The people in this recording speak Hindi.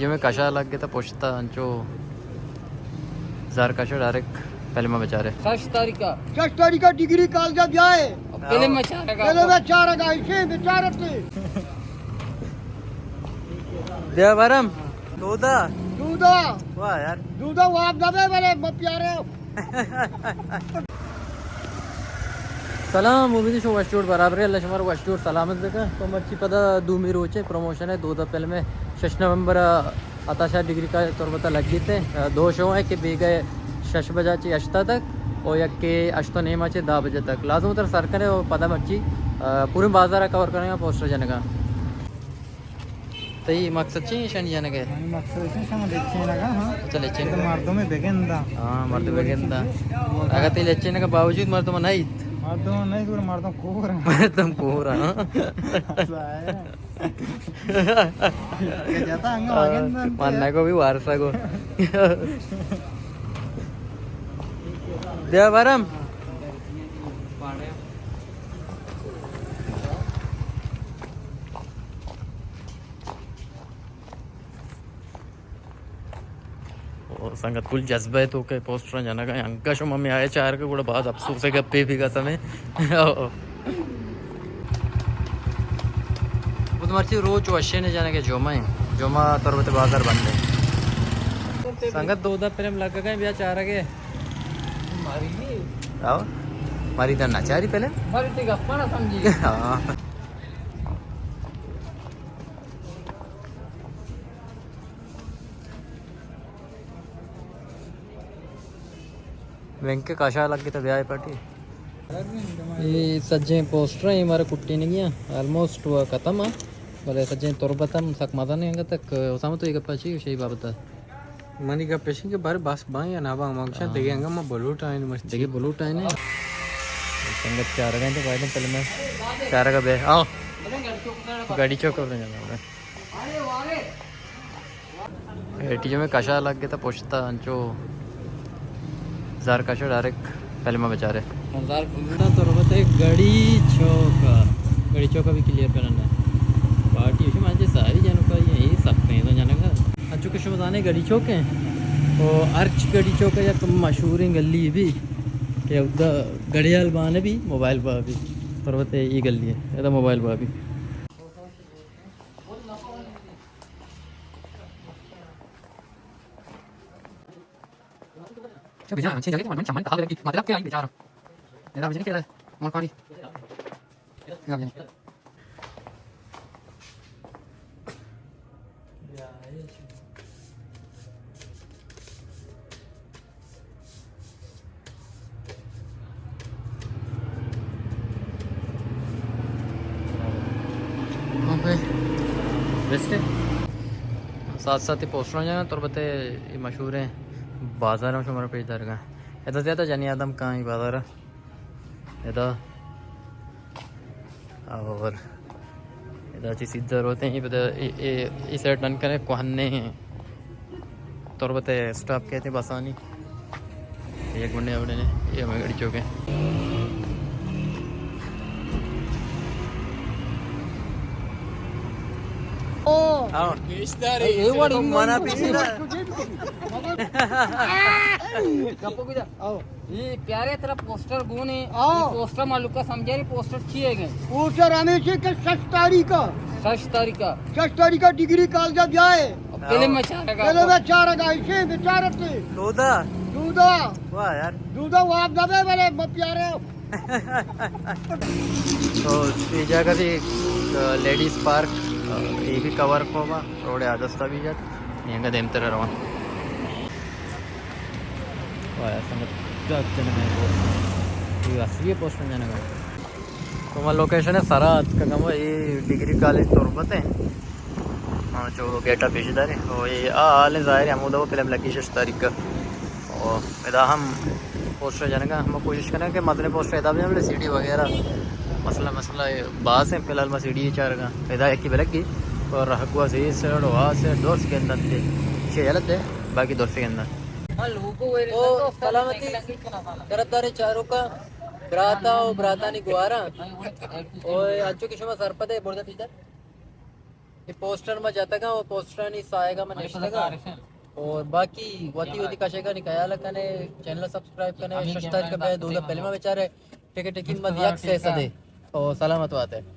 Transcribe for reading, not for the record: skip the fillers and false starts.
में कशा लग गया था पोछता जो जार कशा डायरेक्ट पहले में बेचारे 6 तारीख का डिग्री कॉलेज जाए पहले में बेचारा इसे बेचारे देव भरम दूधा वाह यार दूधा वाप दबे वाले प्यारे सलाम उम्मीद शो वस्टूड बराबर है लशमर वस्टूड सलामत बेका तो मच्छी पदा दूमी रोचे प्रमोशन है 2 पहले में 6 नवंबर आताशा डिग्री का तौर पता लग गए थे 2 शो है कि बेगे 6 बजे 8 तक और एक के 8 नेमा 10 बजे तक लाजम उतर सरकार है पदा मच्छी पूरे बाजार कवर करेंगे पोस्टर जाने का तो ये मकसद चाहिए शनि जाने के मकसद चले मर्दों में बेगेंदा हाँ मर्द बेगेंदा अगर ते लेचने का बावजूद मर्दों में नहीं मर्दों कोहरा मानना को भी वारसा को देवरम संगत फुल जज्बा है तो के पोस्टर जाना का अंका शो मम्मी आए 4 के కూడా बहुत अफसोस है गप्पे भी का समय वो तुम्हारी रोज वशे ने जाने के जोमा तरबते बाजार बंद है संगत 2 प्रेम लग गए बिया 4 के मारी आओ मारी दा नाचारी पहले मारी ते गप्पा ना समझी हां वेंके काशा लग गई तो ब्याह पार्टी ये सज्जे पोस्टर है हमारे कुट्टी नहीं गया ऑलमोस्ट हुआ खत्म है बोले सज्जे तुरबतम सक मजा नहीं आएगा तक ओसामा तो एक पाची सही बात है मनी का पेशिंग के बारे बस बाई या ना बा मंगशा देखेंगे मैं ब्लू टाइन मस्त देखिए ब्लू टाइन है संगत 4 घंटे पहले मैं 4 का बे आओ गाड़ी चौक पर जाना है एटीजे में काशा लग गया था पोछता जो जार कशा डायरेक्ट पहले में बेचारे जार तो रोबते गड़ी चौका भी क्लियर करना है पार्टी उसे मान सारी जानों का यही सकते हैं तो जाने का अच्छो कुछ बताने गड़ी चौक है और अर्च गड़ी चौक है या मशहूर है गली भी क्या उधर गड़ियाल बाने भी मोबाइल पर भी रोबते ये गली है या तो मोबाइल पर भी बिचारा अच्छी जगह मन चमन कहा लगी मतलब क्या आई बेचारा मेरा मुझे क्या है मोर पानी क्या है ओके बेस्ट है साथ ही पोस्टर जाना तो बते ये मशहूर है बाजार में हमारा पेज दरगा इधर ज़्यादा जानी आदम कहाँ ही बाजार है इधर और इधर चीज़ इधर होते हैं पता इस साइड टन करें कोहन्ने हैं तो बताए स्टाफ कहते हैं बसानी 1 घंटे अपने ने ये हमें गड़ी चौके ये प्यारे तेरा पोस्टर गुण है पोस्टर मालूम का समझे नहीं पोस्टर छिए गए पोस्टर हमें से 6 तारीख का डिग्री कॉलेज जाए पहले में 4 का इसे बेचारे दूधा वाह यार दूधा वाप दबे वाले प्यारे तो ये जगह भी लेडीज पार्क ये भी कवर होगा रोड आदस्ता भी जात यहाँ का देमते रहा असली पोस्ट में जाने का तो वहाँ लोकेशन है सरात का कम ये डिग्री कॉलेज तुरबत है हाँ जो गेटा पेशेदार है और ये हाल ज़ाहिर हम उधर फिल्म लगी 6 तारीख का और इधर हम पोस्टर जाने का हम कोशिश करें कि मदने पोस्टर इधर भी हमने सीडी वगैरह मसला बास है फिलहाल मैं सीडी 4 का इधर एक ही बेलगी और हकुआ से वहाँ से 2 के अंदर थे 6 गलत है बाकी 2 के अंदर तो सलामती तरफदारी चारों का ब्राता और ब्रातानी गुआरा और अच्छो की शुमा सरपदे बोलते पीछे ये पोस्टर में जाता का वो पोस्टर नहीं साएगा मैं नेक्स्ट का और बाकी वती वती कशेगा निकाया लकने चैनल सब्सक्राइब करने 6 तारीख का दो पहले में बेचारे टिकट की मत यक से सदे और सलामत बात है